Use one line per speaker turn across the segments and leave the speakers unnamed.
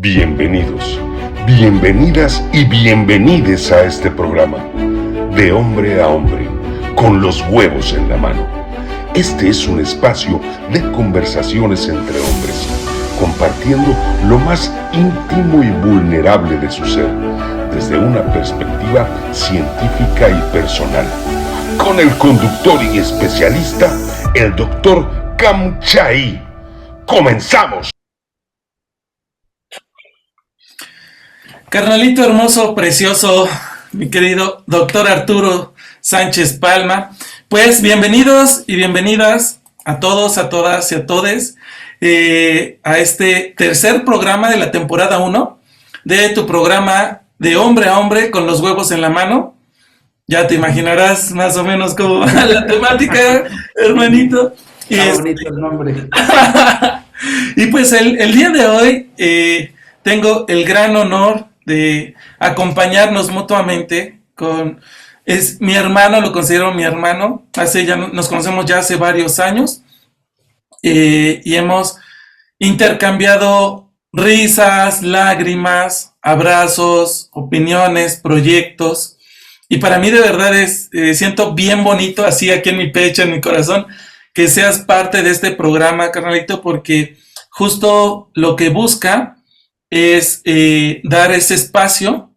Bienvenidos, bienvenidas y bienvenides a este programa, de hombre a hombre, con los huevos en la mano. Este es un espacio de conversaciones entre hombres, compartiendo lo más íntimo y vulnerable de su ser, desde una perspectiva científica y personal. Con el conductor y especialista, el Dr. Kamchai. ¡Comenzamos!
Carnalito hermoso, precioso, mi querido doctor Arturo Sánchez Palma, pues bienvenidos y bienvenidas a todos, a todas y a todes a este tercer programa de la temporada 1 de tu programa de hombre a hombre con los huevos en la mano. Ya te imaginarás más o menos cómo va la temática, hermanito.
Está bonito el nombre.
Y pues el día de hoy tengo el gran honor de acompañarnos mutuamente es mi hermano, lo considero mi hermano, nos conocemos ya hace varios años y hemos intercambiado risas, lágrimas, abrazos, opiniones, proyectos, y para mí de verdad siento bien bonito así aquí en mi pecho, en mi corazón, que seas parte de este programa, carnalito, porque justo lo que busca es dar ese espacio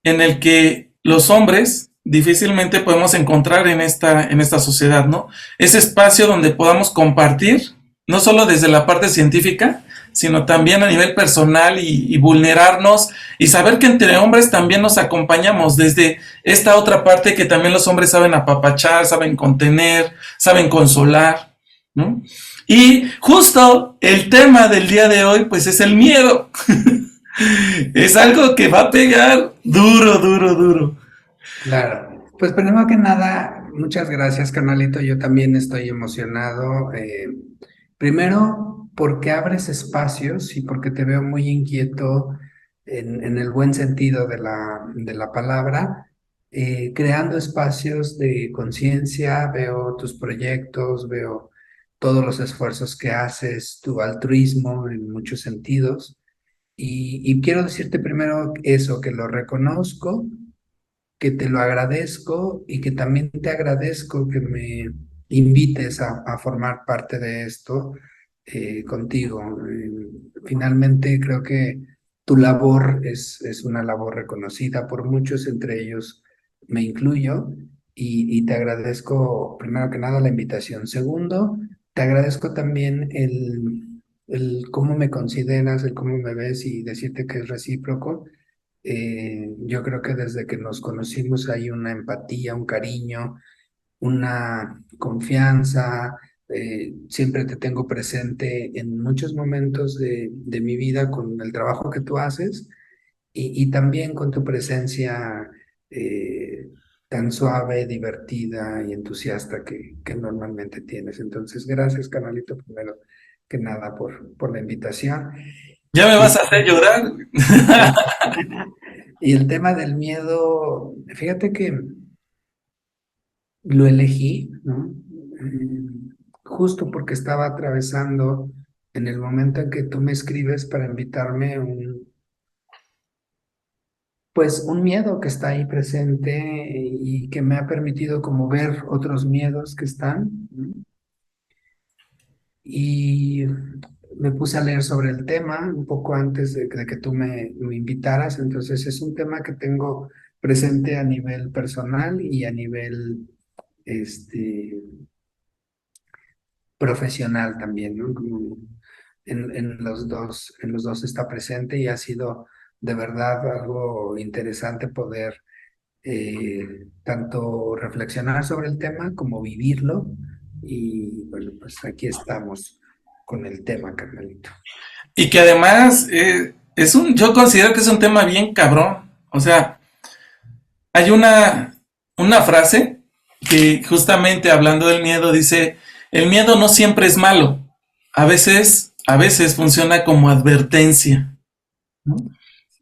en el que los hombres difícilmente podemos encontrar en esta sociedad, ¿no? Ese espacio donde podamos compartir, no solo desde la parte científica, sino también a nivel personal y vulnerarnos y saber que entre hombres también nos acompañamos desde esta otra parte que también los hombres saben apapachar, saben contener, saben consolar, ¿no? Y justo el tema del día de hoy, pues es el miedo. Es algo que va a pegar duro, duro, duro.
Claro. Pues primero que nada, muchas gracias, carnalito. Yo también estoy emocionado. Primero, porque abres espacios y porque te veo muy inquieto en el buen sentido de la palabra, creando espacios de conciencia. Veo tus proyectos, veo todos los esfuerzos que haces, tu altruismo en muchos sentidos. Y quiero decirte primero eso, que lo reconozco, que te lo agradezco y que también te agradezco que me invites a formar parte de esto contigo. Finalmente creo que tu labor es una labor reconocida por muchos, entre ellos me incluyo, y te agradezco primero que nada la invitación. Segundo, te agradezco también el cómo me consideras, el cómo me ves y decirte que es recíproco. Yo creo que desde que nos conocimos hay una empatía, un cariño, una confianza. Siempre te tengo presente en muchos momentos de mi vida con el trabajo que tú haces y también con tu presencia tan suave, divertida y entusiasta que normalmente tienes. Entonces, gracias, canalito, primero que nada por la invitación.
Ya me vas a hacer llorar.
Y el tema del miedo, fíjate que lo elegí, ¿no? Justo porque estaba atravesando en el momento en que tú me escribes para invitarme pues un miedo que está ahí presente y que me ha permitido como ver otros miedos que están, ¿no? Y me puse a leer sobre el tema un poco antes de que tú me invitaras. Entonces es un tema que tengo presente a nivel personal y a nivel este, profesional también, ¿no? Como en los dos está presente y ha sido de verdad algo interesante poder tanto reflexionar sobre el tema como vivirlo. Y bueno, pues aquí estamos con el tema, carnalito.
Y que además yo considero que es un tema bien cabrón. O sea, hay una frase que justamente hablando del miedo dice, el miedo no siempre es malo. A veces funciona como advertencia, ¿no?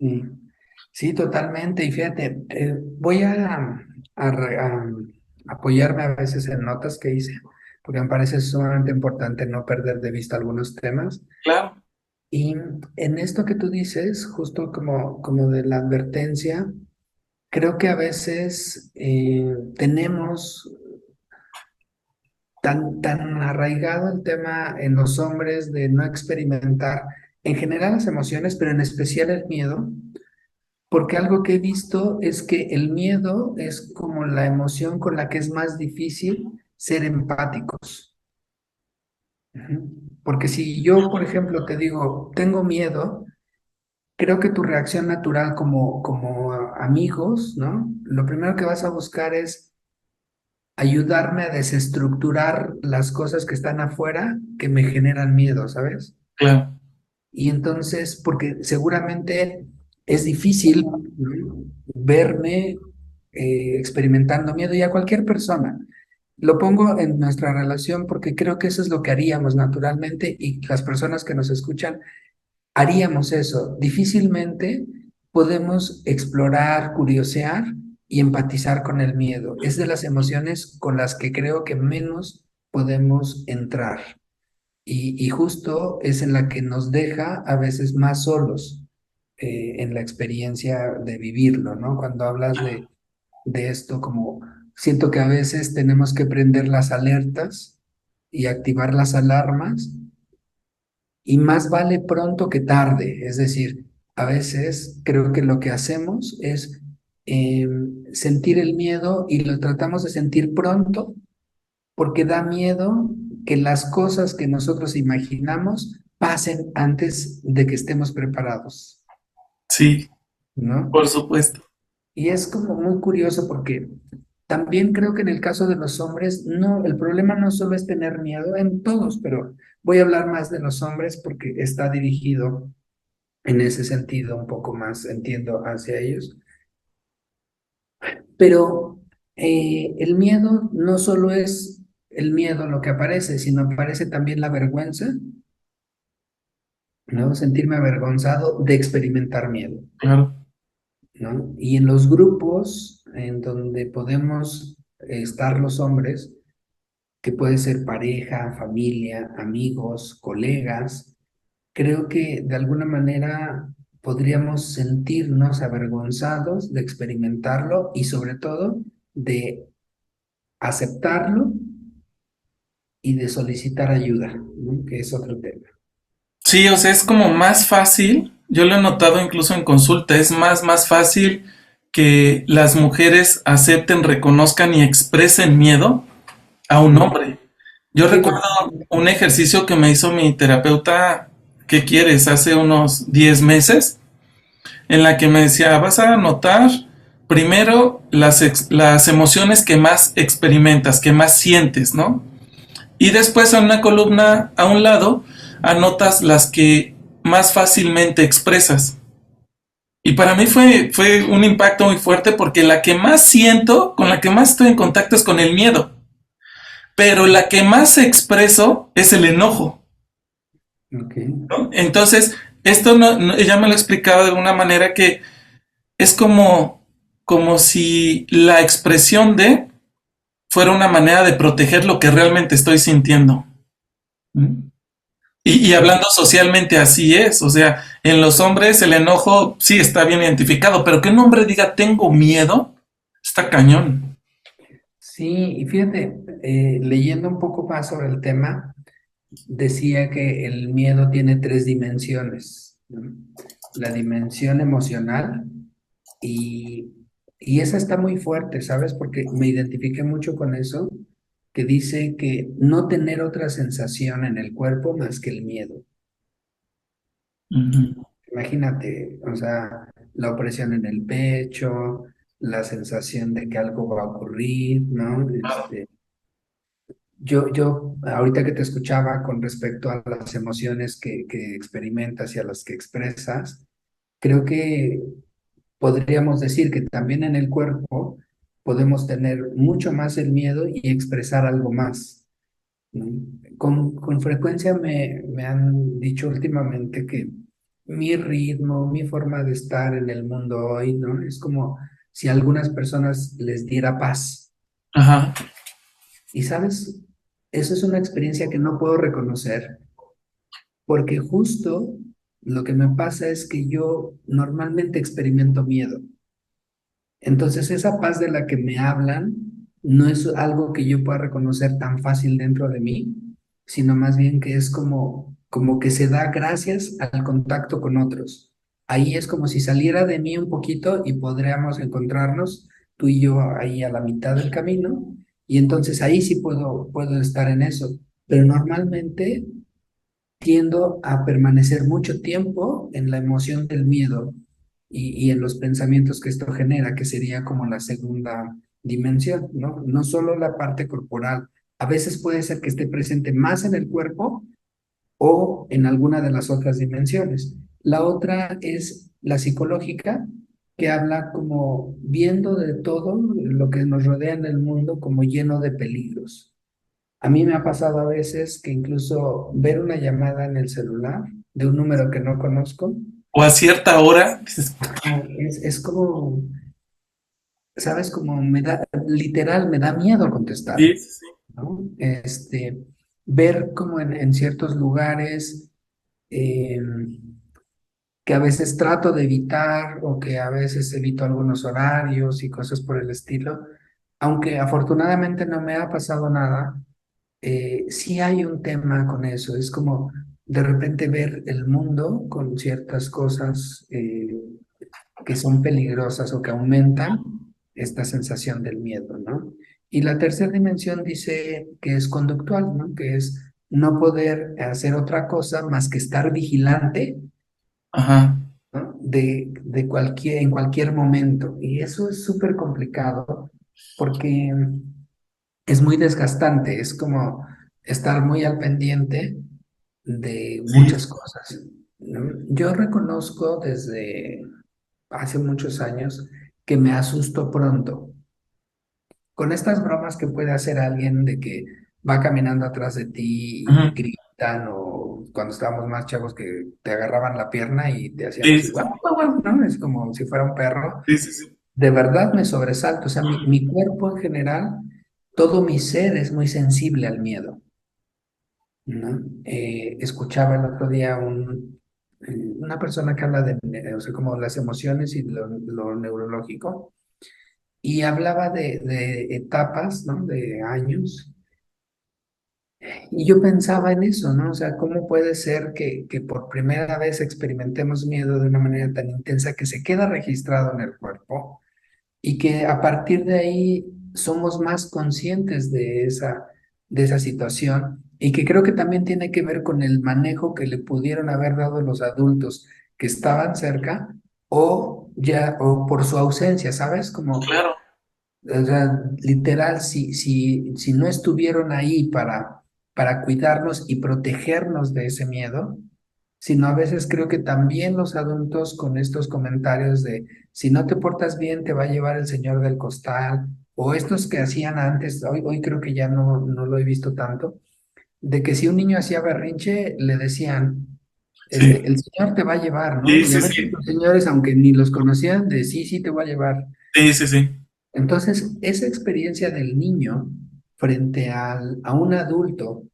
Sí, sí, totalmente. Y fíjate, voy a apoyarme a veces en notas que hice, porque me parece sumamente importante no perder de vista algunos temas.
Claro.
Y en esto que tú dices, justo como de la advertencia, creo que a veces tenemos tan arraigado el tema en los hombres de no experimentar en general las emociones, pero en especial el miedo, porque algo que he visto es que el miedo es como la emoción con la que es más difícil ser empáticos. Ujú. Porque si yo, por ejemplo, te digo, tengo miedo, creo que tu reacción natural como amigos, ¿no? Lo primero que vas a buscar es ayudarme a desestructurar las cosas que están afuera que me generan miedo, ¿sabes?
Claro.
Y entonces, porque seguramente es difícil, ¿no? Verme experimentando miedo y a cualquier persona. Lo pongo en nuestra relación porque creo que eso es lo que haríamos naturalmente y las personas que nos escuchan haríamos eso. Difícilmente podemos explorar, curiosear y empatizar con el miedo. Es de las emociones con las que creo que menos podemos entrar. Y justo es en la que nos deja a veces más solos en la experiencia de vivirlo, ¿no? Cuando hablas de esto, como siento que a veces tenemos que prender las alertas y activar las alarmas y más vale pronto que tarde. Es decir, a veces creo que lo que hacemos es sentir el miedo y lo tratamos de sentir pronto porque da miedo que las cosas que nosotros imaginamos pasen antes de que estemos preparados,
Sí,
¿no?
por supuesto.
Y es como muy curioso porque también creo que en el caso de los hombres, no, el problema no solo es tener miedo en todos, pero voy a hablar más de los hombres porque está dirigido en ese sentido un poco más, entiendo, hacia ellos. Pero el miedo no solo es el miedo lo que aparece, sino aparece también la vergüenza, ¿no? Sentirme avergonzado de experimentar miedo,
Claro.
¿no? Y en los grupos en donde podemos estar los hombres, que puede ser pareja, familia, amigos, colegas, creo que de alguna manera podríamos sentirnos avergonzados de experimentarlo y sobre todo de aceptarlo y de solicitar ayuda, ¿no? Que es otro tema.
Sí, o sea, es como más fácil, yo lo he notado incluso en consulta, es más fácil que las mujeres acepten, reconozcan y expresen miedo a un
Ujú.
hombre. Yo
Sí,
recuerdo un ejercicio que me hizo mi terapeuta, ¿qué quieres? Hace unos 10 meses, en la que me decía, vas a notar primero las emociones que más experimentas, que más sientes, ¿no? Y después en una columna a un lado anotas las que más fácilmente expresas. Y para mí fue un impacto muy fuerte porque la que más siento, con la que más estoy en contacto es con el miedo. Pero la que más expreso es el enojo,
ok.
¿no? Entonces, esto ella me lo explicaba de alguna manera que es como si la expresión de fuera una manera de proteger lo que realmente estoy sintiendo. ¿Mm? Y hablando socialmente así es, o sea, en los hombres el enojo sí está bien identificado, pero que un hombre diga tengo miedo, está cañón.
Sí, y fíjate, leyendo un poco más sobre el tema, decía que el miedo tiene tres dimensiones, ¿no? La dimensión emocional y, y esa está muy fuerte, ¿sabes? Porque me identifiqué mucho con eso, que dice que no tener otra sensación en el cuerpo más que el miedo.
Ujú.
Imagínate, o sea, la opresión en el pecho, la sensación de que algo va a ocurrir, ¿no? Yo ahorita que te escuchaba con respecto a las emociones que experimentas y a las que expresas, creo que podríamos decir que también en el cuerpo podemos tener mucho más el miedo y expresar algo más, ¿no? Con frecuencia me han dicho últimamente que mi ritmo, mi forma de estar en el mundo hoy, ¿no? Es como si a algunas personas les diera paz.
Ajá.
Y sabes, eso es una experiencia que no puedo reconocer porque justo Lo que me pasa es que yo normalmente experimento miedo. Entonces, esa paz de la que me hablan no es algo que yo pueda reconocer tan fácil dentro de mí, sino más bien que es como que se da gracias al contacto con otros. Ahí es como si saliera de mí un poquito y podríamos encontrarnos tú y yo ahí a la mitad del camino, y entonces ahí sí puedo estar en eso. Pero normalmente tiendo a permanecer mucho tiempo en la emoción del miedo y en los pensamientos que esto genera, que sería como la segunda dimensión, ¿no? No solo la parte corporal. A veces puede ser que esté presente más en el cuerpo o en alguna de las otras dimensiones. La otra es la psicológica, que habla como viendo de todo lo que nos rodea en el mundo como lleno de peligros. A mí me ha pasado a veces que incluso ver una llamada en el celular de un número que no conozco,
O a cierta hora, dices,
es como, ¿sabes? Como me da, literal, me da miedo contestar,
sí, sí, sí.
¿no? Ver como en ciertos lugares eh, que a veces trato de evitar o que a veces evito algunos horarios y cosas por el estilo, aunque afortunadamente no me ha pasado nada. Sí hay un tema con eso, es como de repente ver el mundo con ciertas cosas que son peligrosas o que aumentan esta sensación del miedo, ¿no? Y la tercera dimensión dice que es conductual, ¿no? Que es no poder hacer otra cosa más que estar vigilante,
Ajá.
¿no? En cualquier momento. Y eso es súper complicado porque es muy desgastante, es como estar muy al pendiente de
Sí,
muchas cosas, ¿no? Yo reconozco desde hace muchos años que me asusto pronto. Con estas bromas que puede hacer alguien de que va caminando atrás de ti y
ujú,
gritan, o cuando estábamos más chavos que te agarraban la pierna y te hacían
sí,
así,
sí,
guau, guau, guau, ¿no? Es como si fuera un perro.
sí, sí, sí.
De verdad me sobresalto, o sea, mi cuerpo en general, todo mi ser es muy sensible al miedo, ¿no? Escuchaba el otro día una persona que habla o sea, como las emociones y lo neurológico, y hablaba de etapas, ¿no? De años, y yo pensaba en eso, ¿no? O sea, ¿cómo puede ser que por primera vez experimentemos miedo de una manera tan intensa que se queda registrado en el cuerpo? Y que a partir de ahí somos más conscientes de esa situación, y que creo que también tiene que ver con el manejo que le pudieron haber dado los adultos que estaban cerca, o por su ausencia, ¿sabes? Como,
Claro.
o sea, literal, si no estuvieron ahí para cuidarnos y protegernos de ese miedo, sino a veces creo que también los adultos con estos comentarios de si no te portas bien te va a llevar el señor del costal, o estos que hacían antes, hoy creo que ya no lo he visto tanto, de que si un niño hacía berrinche le decían,
Sí,
el señor te va a llevar, ¿no?
sí,
Y a
sí,
veces
sí.
los señores, aunque ni los conocían, de sí, sí te va a llevar.
Sí, sí, sí.
Entonces, esa experiencia del niño frente a un adulto,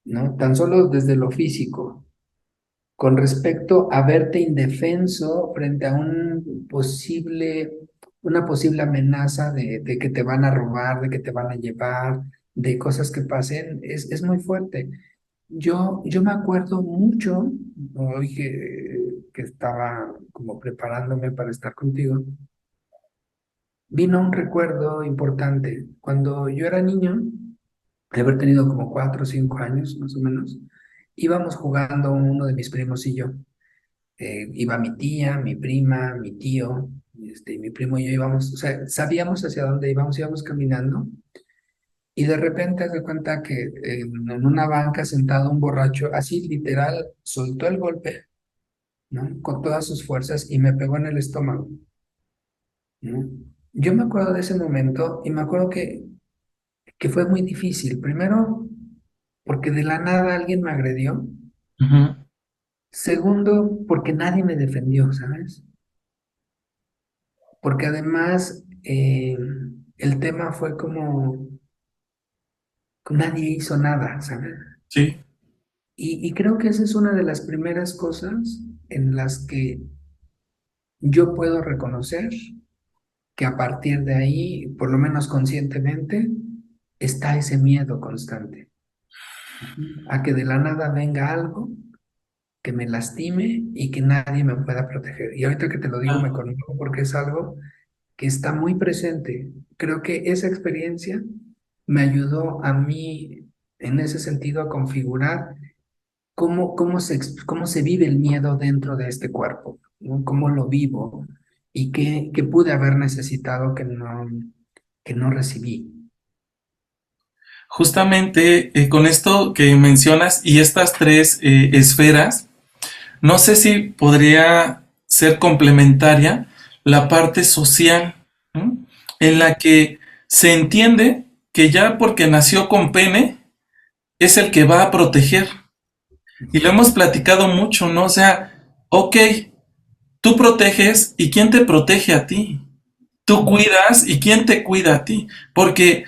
¿no? Tan solo desde lo físico, con respecto a verte indefenso frente a una posible amenaza de que te van a robar, de que te van a llevar, de cosas que pasen, es muy fuerte. Yo me acuerdo mucho, hoy que estaba como preparándome para estar contigo, vino un recuerdo importante. Cuando yo era niño, de haber tenido como 4 o 5 años más o menos, íbamos jugando uno de mis primos y yo. Iba mi tía, mi prima, mi tío, y mi primo y yo íbamos, o sea, sabíamos hacia dónde íbamos, íbamos caminando, y de repente haz de cuenta que en una banca sentado un borracho, así literal, soltó el golpe, ¿no? Con todas sus fuerzas y me pegó en el estómago, ¿no? Yo me acuerdo de ese momento y me acuerdo que fue muy difícil. Primero, porque de la nada alguien me agredió.
Ujú,
Segundo, porque nadie me defendió, ¿sabes? Porque además el tema fue como nadie hizo nada, ¿sabes?
sí,
Y creo que esa es una de las primeras cosas en las que yo puedo reconocer que a partir de ahí, por lo menos conscientemente, está ese miedo constante. A que de la nada venga algo que me lastime y que nadie me pueda proteger. Y ahorita que te lo digo, me
Ah,
conmuevo porque es algo que está muy presente. Creo que esa experiencia me ayudó a mí, en ese sentido, a configurar cómo se vive el miedo dentro de este cuerpo, ¿no? Cómo lo vivo y qué pude haber necesitado que no recibí.
justamente con esto que mencionas y estas tres esferas, no sé si podría ser complementaria la parte social, ¿no? En la que se entiende que ya porque nació con pene es el que va a proteger. Y lo hemos platicado mucho, ¿no? O sea, ok, tú proteges y ¿quién te protege a ti? Tú cuidas y ¿quién te cuida a ti? Porque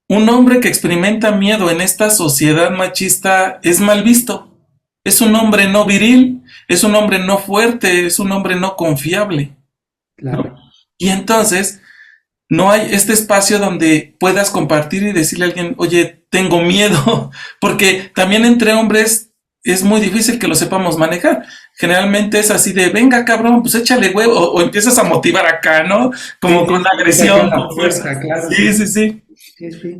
un hombre que experimenta miedo en esta sociedad machista es mal visto. Es un hombre no viril, es un hombre no fuerte, es un hombre no confiable, ¿no?
Claro.
Y entonces no hay este espacio donde puedas compartir y decirle a alguien, oye, tengo miedo, porque también entre hombres es muy difícil que lo sepamos manejar. Generalmente es así de, venga cabrón, pues échale huevo, o empiezas a motivar acá, ¿no?
Sí,
Como con
sí, sí, saca
agresión,
la
con fuerza.
fuerza, claro.
Sí, sí, sí.
Sí, sí.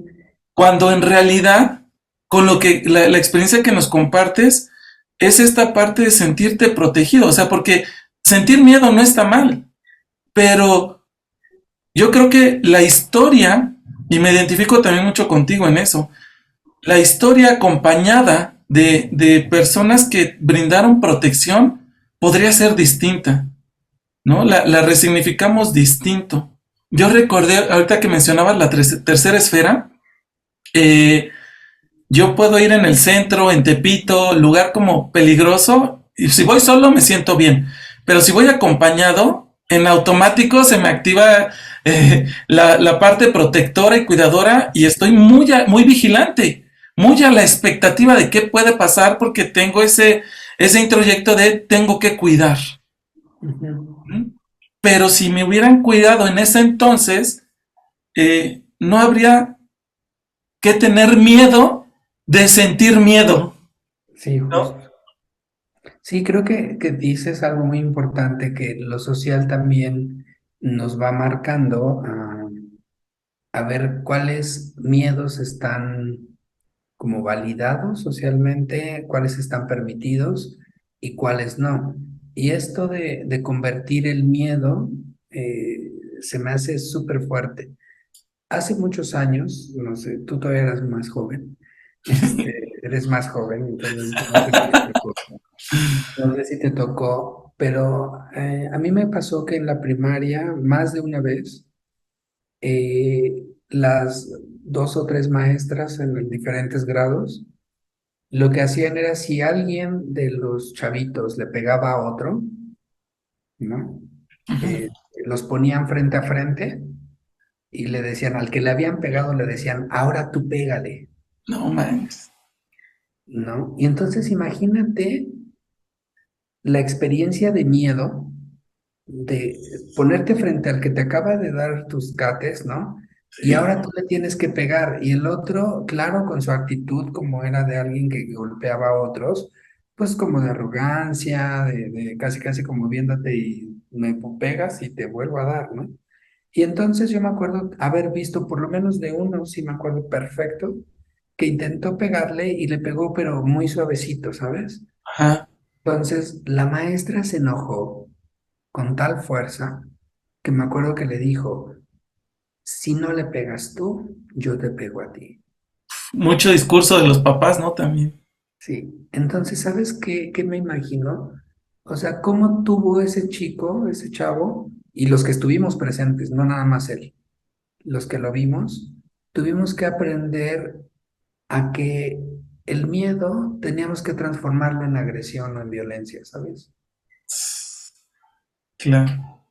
Cuando en realidad, con lo que la experiencia que nos compartes, es esta parte de sentirte protegido, o sea, porque sentir miedo no está mal, pero yo creo que la historia, y me identifico también mucho contigo en eso, la historia acompañada de personas que brindaron protección podría ser distinta, ¿no? La resignificamos distinto. Yo recordé, ahorita que mencionabas la tercera esfera, eh, yo puedo ir en el centro, en Tepito, lugar como peligroso, y si voy solo me siento bien, pero si voy acompañado, en automático se me activa la parte protectora y cuidadora y estoy muy vigilante, muy a la expectativa de qué puede pasar porque tengo ese introyecto de tengo que cuidar.
Ujú.
¿Mm? Pero si me hubieran cuidado en ese entonces, no habría que tener miedo de sentir miedo,
Sí,
¿no?
justo. Sí, creo que dices algo muy importante, que lo social también nos va marcando a ver cuáles miedos están como validados socialmente, cuáles están permitidos y cuáles no. Y esto de convertir el miedo se me hace súper fuerte. Hace muchos años, no sé, tú todavía eras más joven, eres más joven, entonces no sé si te tocó, no sé si te tocó, pero a mí me pasó que en la primaria, más de una vez, las dos o tres maestras en los diferentes grados, lo que hacían era si alguien de los chavitos le pegaba a otro, ¿no? Eh, los ponían frente a frente y le decían, al que le habían pegado, le decían, ahora tú pégale,
No manches.
¿no? Y entonces imagínate la experiencia de miedo de ponerte frente al que te acaba de dar tus cates, ¿no? Y
Sí,
ahora tú le tienes que pegar. Y el otro, claro, con su actitud como era de alguien que golpeaba a otros, pues como de arrogancia, de casi casi como viéndote y me pegas y te vuelvo a dar, ¿no? Y entonces yo me acuerdo haber visto por lo menos de uno, sí me acuerdo perfecto, que intentó pegarle y le pegó, pero muy suavecito, ¿sabes?
ajá.
Entonces la maestra se enojó con tal fuerza que me acuerdo que le dijo, si no le pegas tú, yo te pego a ti.
Mucho discurso de los papás, ¿no? También.
Sí, entonces, ¿sabes qué me imagino? O sea, cómo tuvo ese chico, ese chavo, y los que estuvimos presentes, no nada más él, los que lo vimos, tuvimos que aprender a que el miedo teníamos que transformarlo en agresión o en violencia, ¿sabes?
Claro.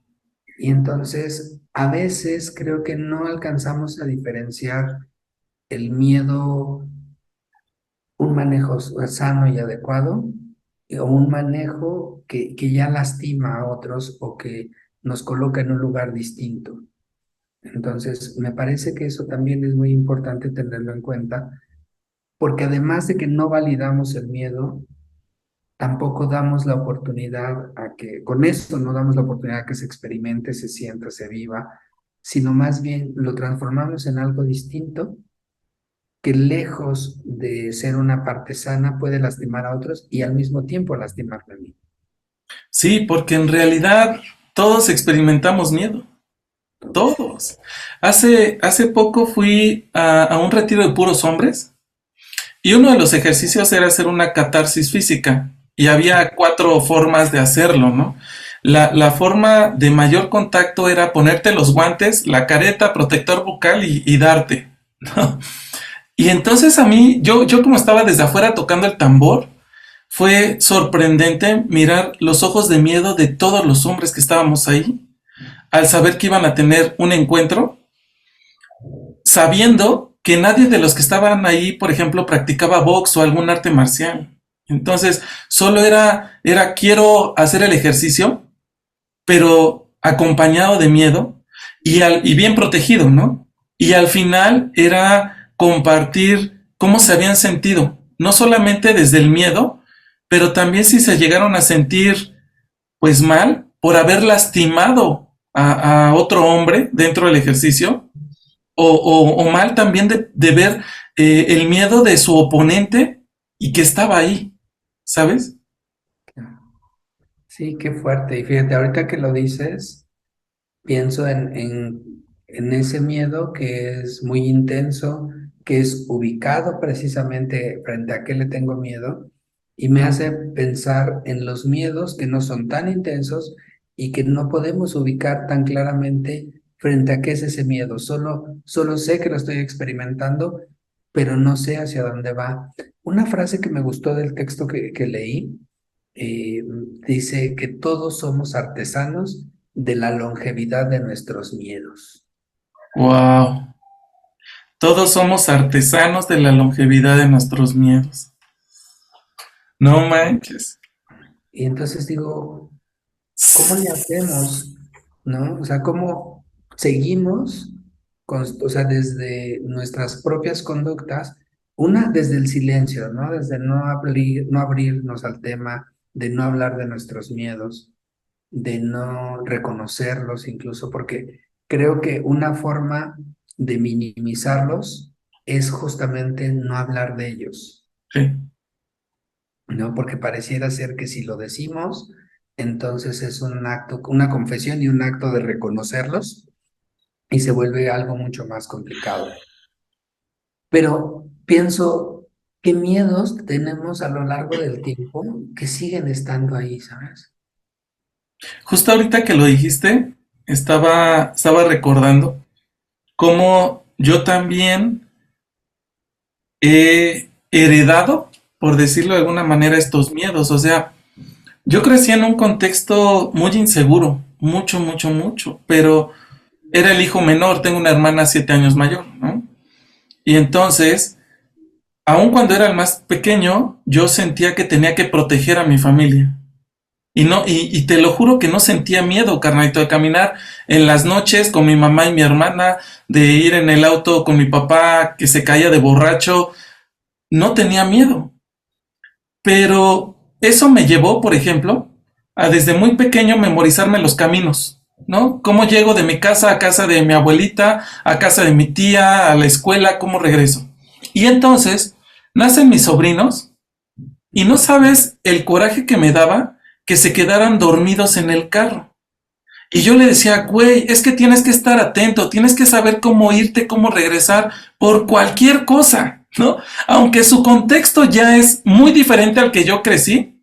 Y entonces, a veces creo que no alcanzamos a diferenciar el miedo, un manejo sano y adecuado, o un manejo que ya lastima a otros o que nos coloca en un lugar distinto. Entonces, me parece que eso también es muy importante tenerlo en cuenta, porque además de que no validamos el miedo, tampoco damos la oportunidad a que, con esto no damos la oportunidad a que se experimente, se sienta, se viva, sino más bien lo transformamos en algo distinto que lejos de ser una parte sana puede lastimar a otros y al mismo tiempo lastimarme a mí.
Sí, porque en realidad todos experimentamos miedo, todos. Hace poco fui a un retiro de puros hombres y uno de los ejercicios era hacer una catarsis física y había 4 formas de hacerlo, ¿no? La forma de mayor contacto era ponerte los guantes, la careta, protector bucal y darte, ¿no? Y entonces a mí, yo como estaba desde afuera tocando el tambor, fue sorprendente mirar los ojos de miedo de todos los hombres que estábamos ahí, al saber que iban a tener un encuentro, sabiendo que nadie de los que estaban ahí, por ejemplo, practicaba box o algún arte marcial. Entonces, solo era quiero hacer el ejercicio, pero acompañado de miedo y bien protegido, ¿no? Y al final era compartir cómo se habían sentido, no solamente desde el miedo, pero también si se llegaron a sentir pues mal por haber lastimado a otro hombre dentro del ejercicio, o mal también de ver el miedo de su oponente y que estaba ahí, ¿sabes?
Sí, qué fuerte. Y fíjate, ahorita que lo dices, pienso en ese miedo que es muy intenso, que es ubicado precisamente frente a qué le tengo miedo, y me hace pensar en los miedos que no son tan intensos y que no podemos ubicar tan claramente frente a qué es ese miedo. Solo sé que lo estoy experimentando, pero no sé hacia dónde va. Una frase que me gustó del texto que leí eh, dice que todos somos artesanos de la longevidad de nuestros miedos.
Wow. Todos somos artesanos de la longevidad de nuestros miedos. No manches.
Y entonces digo, ¿cómo le hacemos? ¿No? O sea, ¿cómo seguimos, o sea, desde nuestras propias conductas, una desde el silencio, ¿no? Desde no abrirnos al tema, de no hablar de nuestros miedos, de no reconocerlos incluso, porque creo que una forma de minimizarlos es justamente no hablar de ellos,
Sí.
¿no? Porque pareciera ser que si lo decimos, entonces es un acto, una confesión y un acto de reconocerlos y se vuelve algo mucho más complicado. Pero pienso, ¿qué miedos tenemos a lo largo del tiempo que siguen estando ahí, ¿sabes?
Justo ahorita que lo dijiste, estaba recordando cómo yo también he heredado, por decirlo de alguna manera, estos miedos. O sea, yo crecí en un contexto muy inseguro, mucho, mucho, mucho, pero era el hijo menor, tengo una hermana 7 años mayor, ¿no? Y entonces, aun cuando era el más pequeño, yo sentía que tenía que proteger a mi familia. Y no, y te lo juro que no sentía miedo, carnalito, de caminar en las noches con mi mamá y mi hermana, de ir en el auto con mi papá que se caía de borracho, no tenía miedo. Pero eso me llevó, por ejemplo, a desde muy pequeño memorizarme los caminos, ¿no? Cómo llego de mi casa a casa de mi abuelita, a casa de mi tía, a la escuela, cómo regreso. Y entonces nacen mis sobrinos y no sabes el coraje que me daba que se quedaran dormidos en el carro. Y yo le decía, güey, es que tienes que estar atento, tienes que saber cómo irte, cómo regresar por cualquier cosa, ¿no? Aunque su contexto ya es muy diferente al que yo crecí,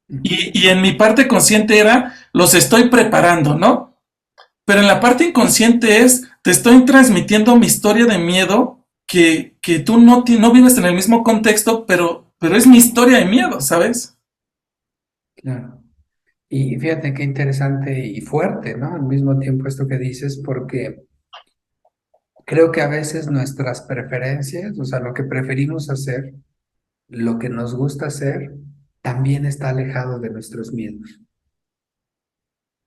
y en mi parte consciente era, los estoy preparando, ¿no? Pero en la parte inconsciente es, te estoy transmitiendo mi historia de miedo, que tú no vives en el mismo contexto, pero es mi historia de miedo, ¿sabes?
Claro. Y fíjate qué interesante y fuerte, ¿no? Al mismo tiempo esto que dices, porque creo que a veces nuestras preferencias, o sea, lo que preferimos hacer, lo que nos gusta hacer, también está alejado de nuestros miedos,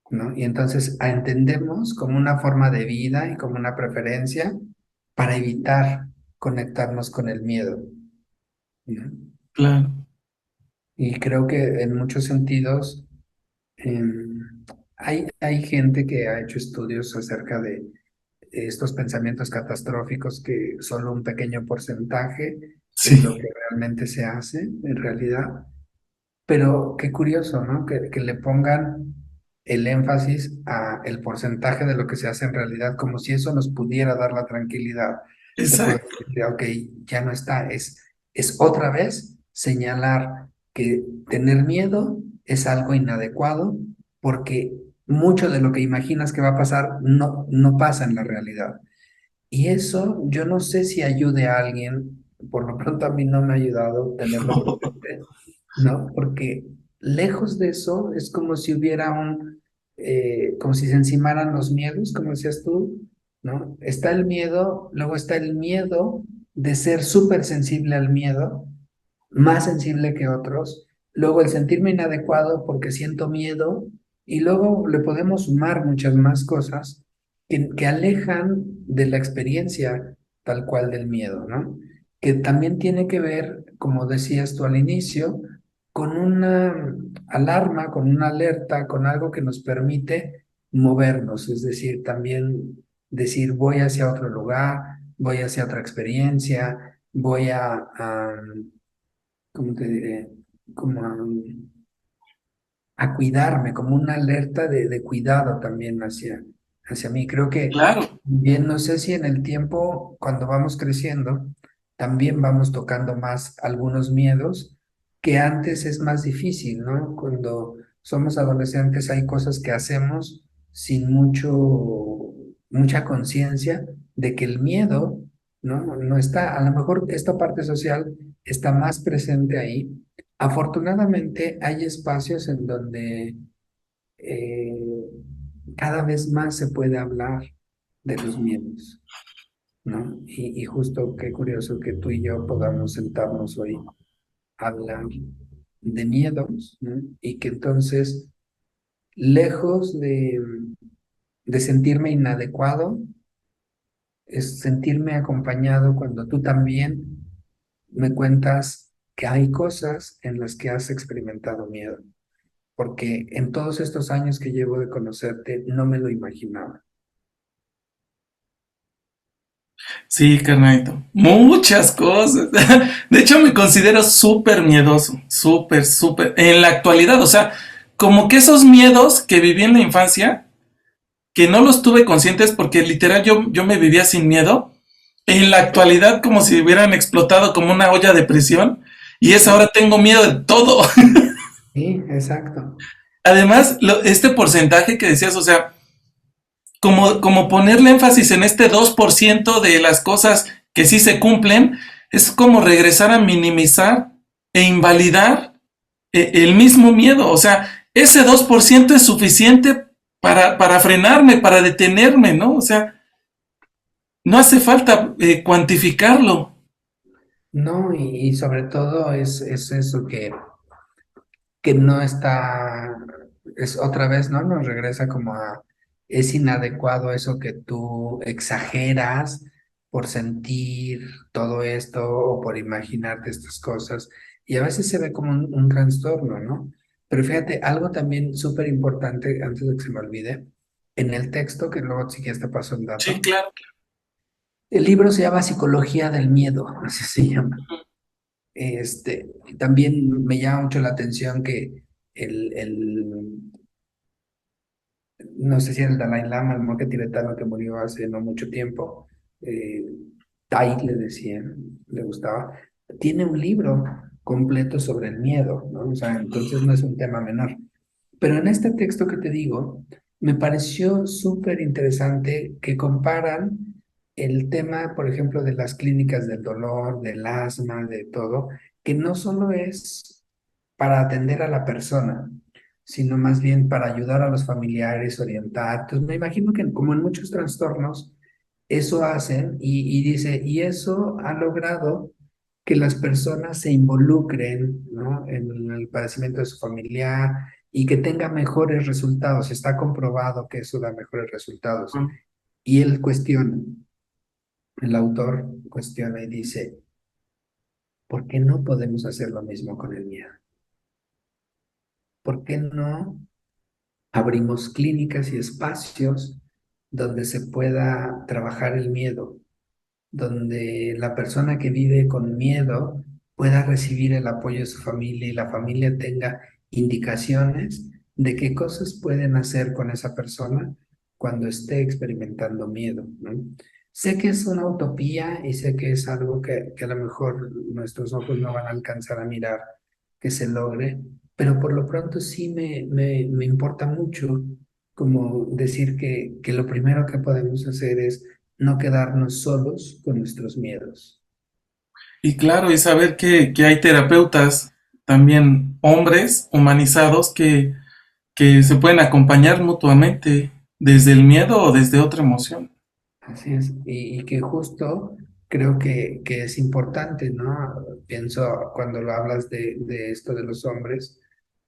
¿no? Y entonces entendemos como una forma de vida y como una preferencia para evitar conectarnos con el miedo, ¿no?
Claro.
Y creo que en muchos sentidos hay gente que ha hecho estudios acerca de estos pensamientos catastróficos que solo un pequeño porcentaje es lo
Sí,
que realmente se hace en realidad. Pero qué curioso, ¿no? Que le pongan el énfasis a el porcentaje de lo que se hace en realidad, como si eso nos pudiera dar la tranquilidad de poder
exacto.
decir, ok, ya no está. Es otra vez señalar que tener miedo es algo inadecuado porque mucho de lo que imaginas que va a pasar no pasa en la realidad. Y eso yo no sé si ayude a alguien, por lo pronto a mí no me ha ayudado tenerlo presente, ¿no? Porque lejos de eso es como si hubiera como si se encimaran los miedos, como decías tú, ¿no? Está el miedo, luego está el miedo de ser súper sensible al miedo, más sensible que otros, luego el sentirme inadecuado porque siento miedo, y luego le podemos sumar muchas más cosas que alejan de la experiencia tal cual del miedo, ¿no? Que también tiene que ver, como decías tú al inicio, con una alarma, con una alerta, con algo que nos permite movernos, es decir, también decir voy hacia otro lugar, voy hacia otra experiencia, voy ¿cómo te diré? Como a cuidarme, como una alerta de cuidado también hacia mí. Creo que
Claro.
bien, no sé si en el tiempo, cuando vamos creciendo, también vamos tocando más algunos miedos que antes es más difícil, ¿no? Cuando somos adolescentes hay cosas que hacemos sin mucha conciencia de que el miedo, ¿no? No está, a lo mejor esta parte social está más presente ahí. Afortunadamente hay espacios en donde eh, cada vez más se puede hablar de los miedos, ¿no? Y justo qué curioso que tú y yo podamos sentarnos hoy a hablar de miedos, ¿no? Y que entonces, lejos de sentirme inadecuado, es sentirme acompañado cuando tú también me cuentas que hay cosas en las que has experimentado miedo, porque en todos estos años que llevo de conocerte no me lo imaginaba.
Sí, carnalito. Muchas cosas. De hecho, me considero súper miedoso. Súper, súper. En la actualidad, o sea, como que esos miedos que viví en la infancia, que no los tuve conscientes porque literal yo me vivía sin miedo. En la actualidad, como si hubieran explotado como una olla de presión. Y es
Sí,
ahora tengo miedo de todo.
sí, exacto.
Además, este porcentaje que decías, o sea, como ponerle énfasis en este 2% de las cosas que sí se cumplen, es como regresar a minimizar e invalidar el mismo miedo. O sea, ese 2% es suficiente para frenarme, para detenerme, ¿no? O sea, no hace falta cuantificarlo.
No, y sobre todo es eso que no está, es otra vez, ¿no? Nos regresa como es inadecuado eso que tú exageras por sentir todo esto o por imaginarte estas cosas. Y a veces se ve como un trastorno, ¿no? Pero fíjate, algo también súper importante, antes de que se me olvide, en el texto, que luego si quieres te paso el
Sí,
dato,
claro.
el libro se llama Psicología del Miedo, así se llama. También me llama mucho la atención que no sé si era el Dalai Lama, el monje tibetano que murió hace no mucho tiempo, eh, Tai le decían, le gustaba, tiene un libro completo sobre el miedo, ¿no? O sea, entonces no es un tema menor. Pero en este texto que te digo, me pareció súper interesante que comparan el tema, por ejemplo, de las clínicas del dolor, del asma, de todo, que no solo es para atender a la persona, sino más bien para ayudar a los familiares, orientar. Entonces, me imagino que como en muchos trastornos, eso hacen y dice, y eso ha logrado que las personas se involucren, ¿no? En el padecimiento de su familiar y que tenga mejores resultados. Está comprobado que eso da mejores resultados. Y él cuestiona, el autor cuestiona y dice, ¿por qué no podemos hacer lo mismo con el miedo? ¿Por qué no abrimos clínicas y espacios donde se pueda trabajar el miedo, donde la persona que vive con miedo pueda recibir el apoyo de su familia y la familia tenga indicaciones de qué cosas pueden hacer con esa persona cuando esté experimentando miedo, ¿no? Sé que es una utopía y sé que es algo que a lo mejor nuestros ojos no van a alcanzar a mirar que se logre, pero por lo pronto sí me importa mucho como decir que lo primero que podemos hacer es no quedarnos solos con nuestros miedos.
Y claro, y saber que hay terapeutas, también hombres humanizados, que se pueden acompañar mutuamente desde el miedo o desde otra emoción.
Así es, y que justo creo que es importante, ¿no? Pienso cuando lo hablas de esto de los hombres,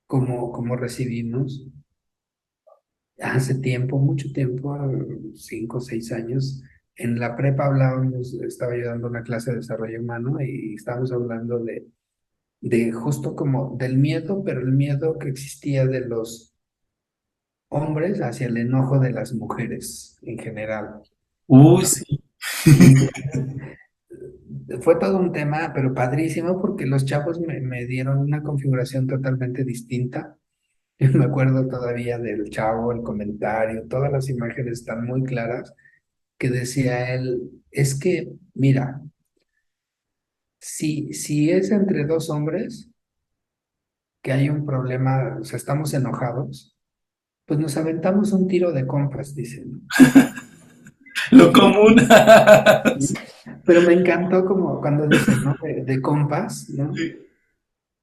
cómo recibimos. Hace tiempo, mucho tiempo, 5 o 6 años, en la prepa hablábamos, estaba yo dando una clase de desarrollo humano y estábamos hablando de justo como del miedo, pero el miedo que existía de los hombres hacia el enojo de las mujeres en general.
Uy, sí.
Y fue todo un tema, pero padrísimo porque los chavos me dieron una configuración totalmente distinta. Yo me acuerdo todavía del chavo, el comentario, todas las imágenes están muy claras que decía él, es que, mira, si es entre dos hombres que hay un problema, o sea, estamos enojados, pues nos aventamos un tiro de compas, dicen.
Lo común.
Pero me encantó como cuando dicen, ¿no? De compas, ¿no?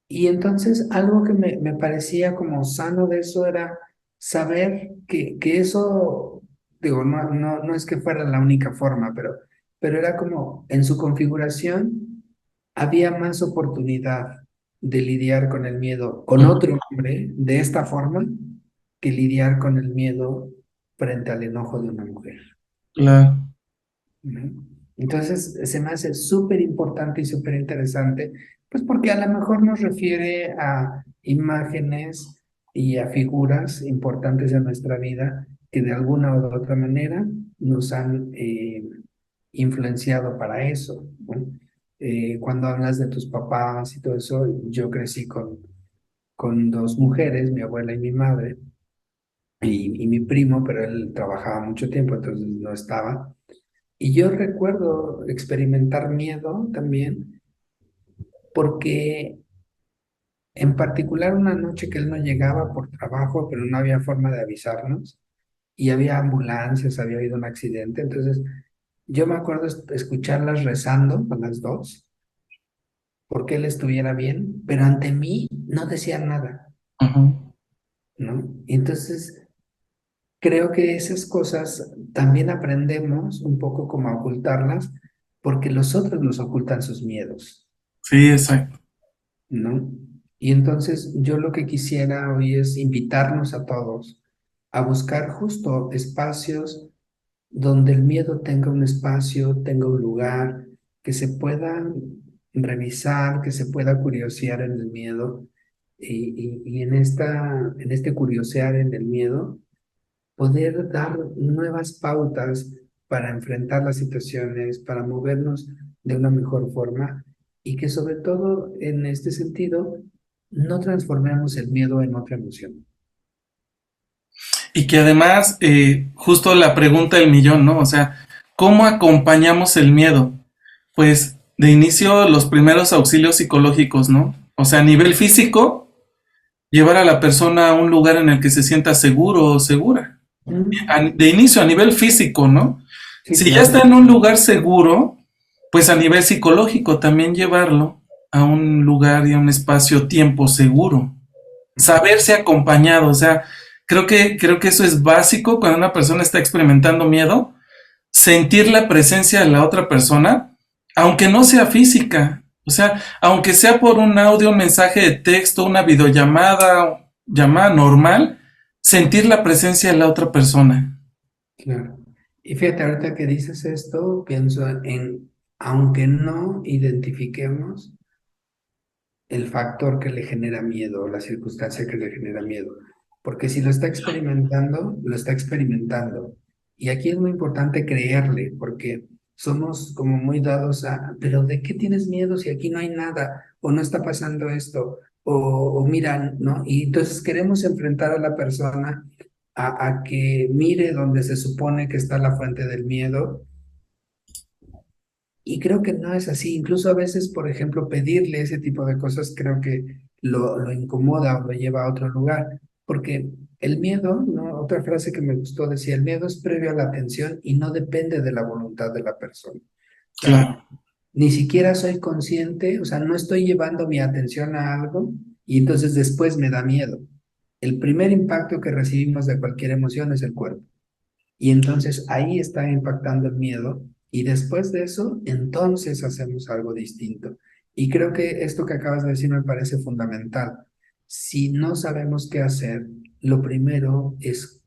Y entonces algo que me parecía como sano de eso era saber que eso, digo, no es que fuera la única forma, pero era como en su configuración había más oportunidad de lidiar con el miedo con otro hombre de esta forma que lidiar con el miedo frente al enojo de una mujer.
Claro.
Ujú. Entonces, se me hace súper importante y súper interesante, pues porque a lo mejor nos refiere a imágenes y a figuras importantes de nuestra vida que de alguna u otra manera nos han influenciado para eso, ¿no? Cuando hablas de tus papás y todo eso, yo crecí con dos mujeres, mi abuela y mi madre, y mi primo, pero él trabajaba mucho tiempo, entonces no estaba. Y yo recuerdo experimentar miedo también, porque en particular una noche que él no llegaba por trabajo, pero no había forma de avisarnos, y había ambulancias, había habido un accidente, entonces yo me acuerdo escucharlas rezando a las dos, porque él estuviera bien, pero ante mí no decían nada,
Ujú.
¿no? Y entonces creo que esas cosas también aprendemos un poco cómo ocultarlas, porque los otros nos ocultan sus miedos.
Sí, exacto.
¿No? Y entonces yo lo que quisiera hoy es invitarnos a todos a buscar justo espacios donde el miedo tenga un espacio, tenga un lugar, que se pueda revisar, que se pueda curiosear en el miedo y en este curiosear en el miedo, poder dar nuevas pautas para enfrentar las situaciones, para movernos de una mejor forma y que sobre todo en este sentido no transformemos el miedo en otra emoción.
Y que además, justo la pregunta del millón, ¿no? O sea, ¿cómo acompañamos el miedo? Pues de inicio los primeros auxilios psicológicos, ¿no? O sea, a nivel físico, llevar a la persona a un lugar en el que se sienta seguro o segura. De inicio, a nivel físico, ¿no?
Sí,
Si ya
claro.
está en un lugar seguro, pues a nivel psicológico también llevarlo a un lugar y a un espacio-tiempo seguro. Saberse acompañado, o sea, creo que eso es básico cuando una persona está experimentando miedo, sentir la presencia de la otra persona, aunque no sea física, O sea, aunque sea por un audio, un mensaje de texto, una videollamada, llamada normal, sentir la presencia de la otra persona.
Claro. Y fíjate, ahorita que dices esto, pienso en, aunque no identifiquemos el factor que le genera miedo o la circunstancia que le genera miedo, porque si lo está experimentando, lo está experimentando. Y aquí es muy importante creerle, porque somos como muy dados a, pero ¿de qué tienes miedo si aquí no hay nada? O no está pasando esto, o mira, ¿no? Y entonces queremos enfrentar a la persona a que mire donde se supone que está la fuente del miedo. Y creo que no es así. Incluso a veces, por ejemplo, pedirle ese tipo de cosas creo que lo incomoda o lo lleva a otro lugar. Porque el miedo, ¿no? Otra frase que me gustó decía, el miedo es previo a la atención y no depende de la voluntad de la persona. O sea,
Claro,
ni siquiera soy consciente, o sea, no estoy llevando mi atención a algo y entonces después me da miedo. El primer impacto que recibimos de cualquier emoción es el cuerpo. Y entonces ahí está impactando el miedo y después de eso, entonces hacemos algo distinto. Y creo que esto que acabas de decir me parece fundamental. Si no sabemos qué hacer, lo primero es,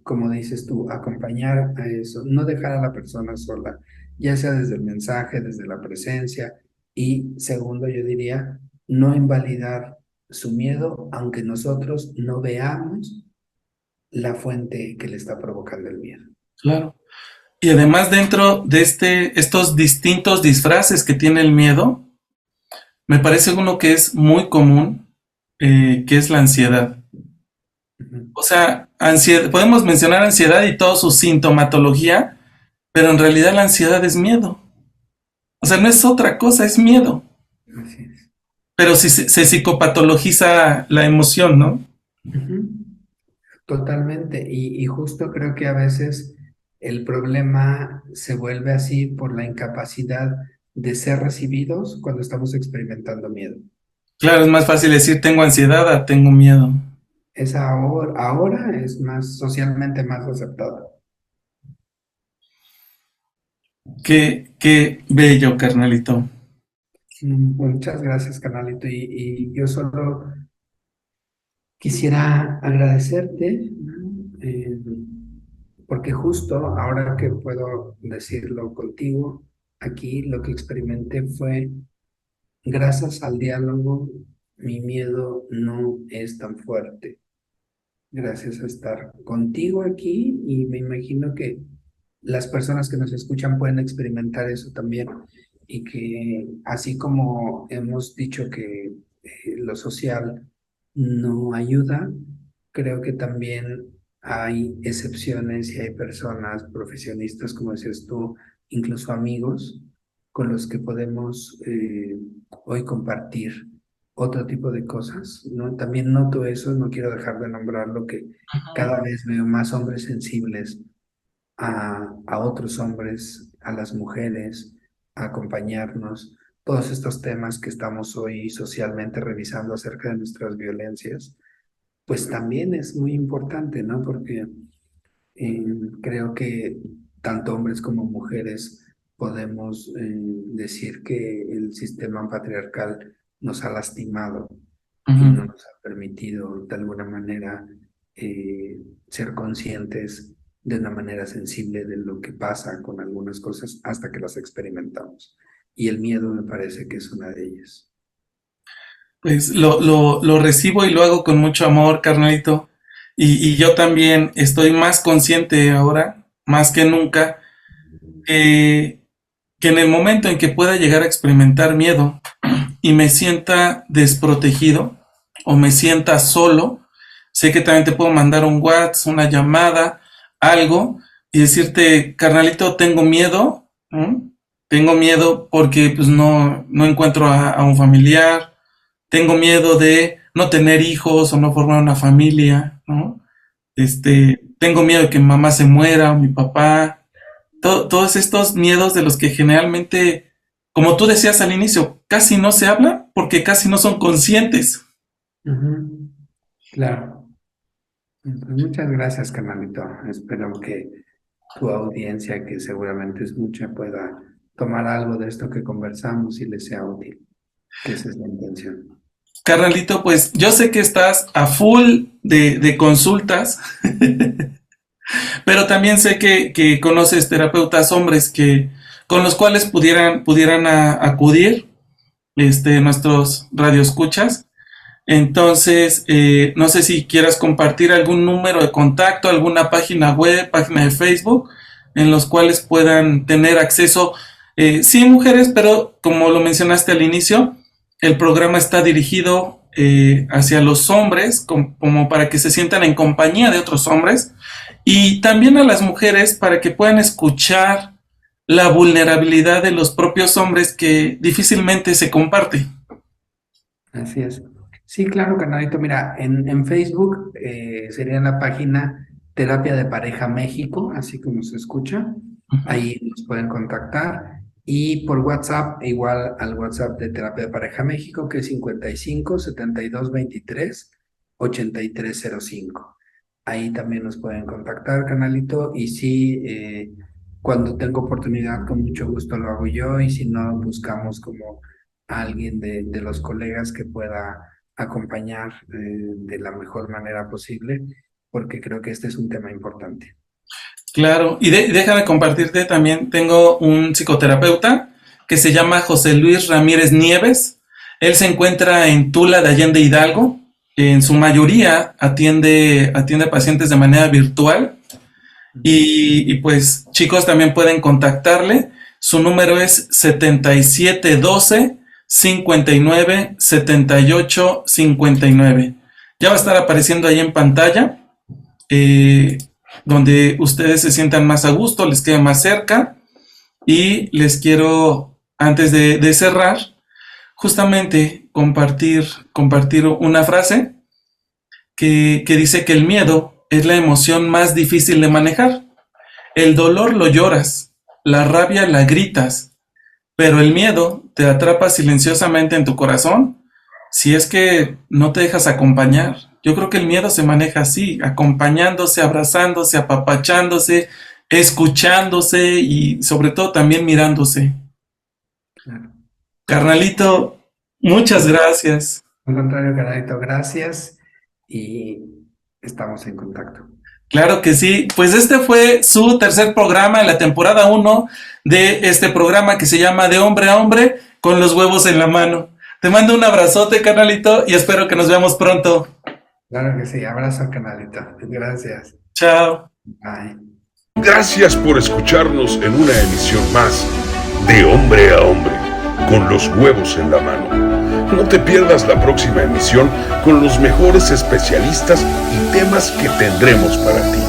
como dices tú, acompañar a eso, no dejar a la persona sola, ya sea desde el mensaje, desde la presencia. Y segundo, yo diría, no invalidar su miedo, aunque nosotros no veamos la fuente que le está provocando el miedo.
claro. Y además dentro de estos distintos disfraces que tiene el miedo, me parece uno que es muy común, que es la ansiedad.
Ujú.
O sea, podemos mencionar ansiedad y toda su sintomatología, pero en realidad la ansiedad es miedo. O sea, no es otra cosa, es miedo.
Así es.
Pero si se psicopatologiza la emoción, ¿no?
Ujú. Totalmente. Y justo creo que a veces el problema se vuelve así por la incapacidad de ser recibidos cuando estamos experimentando miedo.
Claro, es más fácil decir tengo ansiedad a tengo miedo.
Esa ahora es más socialmente más aceptada.
Qué bello, carnalito.
Muchas gracias, canalito. Y yo solo quisiera agradecerte, ¿no? Porque justo ahora que puedo decirlo contigo, aquí lo que experimenté fue, gracias al diálogo, mi miedo no es tan fuerte. Gracias a estar contigo aquí y me imagino que las personas que nos escuchan pueden experimentar eso también y que así como hemos dicho que lo social no ayuda, creo que también hay excepciones y hay personas profesionistas, como decías tú, incluso amigos con los que podemos hoy compartir otro tipo de cosas, ¿no? También noto eso, no quiero dejar de nombrarlo, que cada vez veo más hombres sensibles a otros hombres, a las mujeres, a acompañarnos. Todos estos temas que estamos hoy socialmente revisando acerca de nuestras violencias, pues también es muy importante, ¿no? Porque eh, creo que tanto hombres como mujeres podemos decir que el sistema patriarcal nos ha lastimado y no
Ujú.
nos ha permitido de alguna manera eh, ser conscientes de una manera sensible de lo que pasa con algunas cosas hasta que las experimentamos. Y el miedo me parece que es una de ellas.
Pues lo recibo y lo hago con mucho amor, carnalito. Y yo también estoy más consciente ahora, más que nunca, que, que en el momento en que pueda llegar a experimentar miedo y me sienta desprotegido o me sienta solo, sé que también te puedo mandar un WhatsApp, una llamada, algo, y decirte, carnalito, tengo miedo, ¿no? Tengo miedo porque pues no encuentro a un familiar, tengo miedo de no tener hijos o no formar una familia, ¿no? Tengo miedo de que mi mamá se muera o mi papá, todos estos miedos de los que generalmente, como tú decías al inicio, casi no se habla porque casi no son conscientes.
Ujú. Claro. Pues muchas gracias, canalito. Espero que tu audiencia, que seguramente es mucha, pueda tomar algo de esto que conversamos y les sea útil. que esa es la intención.
Carnalito, pues yo sé que estás a full de consultas, pero también sé que conoces terapeutas hombres con los cuales pudieran acudir nuestros radioescuchas. Entonces, no sé si quieras compartir algún número de contacto, alguna página web, página de Facebook, en los cuales puedan tener acceso, sí, mujeres, pero como lo mencionaste al inicio, el programa está dirigido hacia los hombres, como para que se sientan en compañía de otros hombres, y también a las mujeres para que puedan escuchar la vulnerabilidad de los propios hombres que difícilmente se comparte.
Así es. Sí, claro, carnalito. Mira, en Facebook sería la página Terapia de Pareja México, así como se escucha. Ahí nos pueden contactar. Y por WhatsApp, igual al WhatsApp de Terapia de Pareja México, que es 55 72 23 8305. Ahí también nos pueden contactar, canalito. Y sí, cuando tengo oportunidad, con mucho gusto lo hago yo. Y si no, buscamos como a alguien de los colegas que pueda acompañar de la mejor manera posible, porque creo que este es un tema importante.
Claro, y déjame compartirte también, tengo un psicoterapeuta que se llama José Luis Ramírez Nieves. Él se encuentra en Tula de Allende Hidalgo. En su mayoría atiende pacientes de manera virtual. Y pues chicos también pueden contactarle. Su número es 7712 59 78 59. Ya va a estar apareciendo ahí en pantalla, donde ustedes se sientan más a gusto, les quede más cerca. Y les quiero, antes de cerrar, justamente compartir una frase que dice que el miedo es la emoción más difícil de manejar. El dolor lo lloras, la rabia la gritas, pero el miedo te atrapa silenciosamente en tu corazón si es que no te dejas acompañar. Yo creo que el miedo se maneja así, acompañándose, abrazándose, apapachándose, escuchándose y sobre todo también mirándose.
Claro.
Carnalito, muchas gracias.
Al contrario, carnalito, gracias y estamos en contacto.
Claro que sí, pues este fue su tercer programa en la temporada 1 de este programa que se llama De Hombre a Hombre con los huevos en la mano. Te mando un abrazote, carnalito, y espero que nos veamos pronto.
Claro que sí, abrazo, carnalito. Gracias.
Chao.
Bye.
Gracias por escucharnos en una emisión más de Hombre a Hombre, con los huevos en la mano. No te pierdas la próxima emisión con los mejores especialistas y temas que tendremos para ti.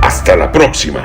Hasta la próxima.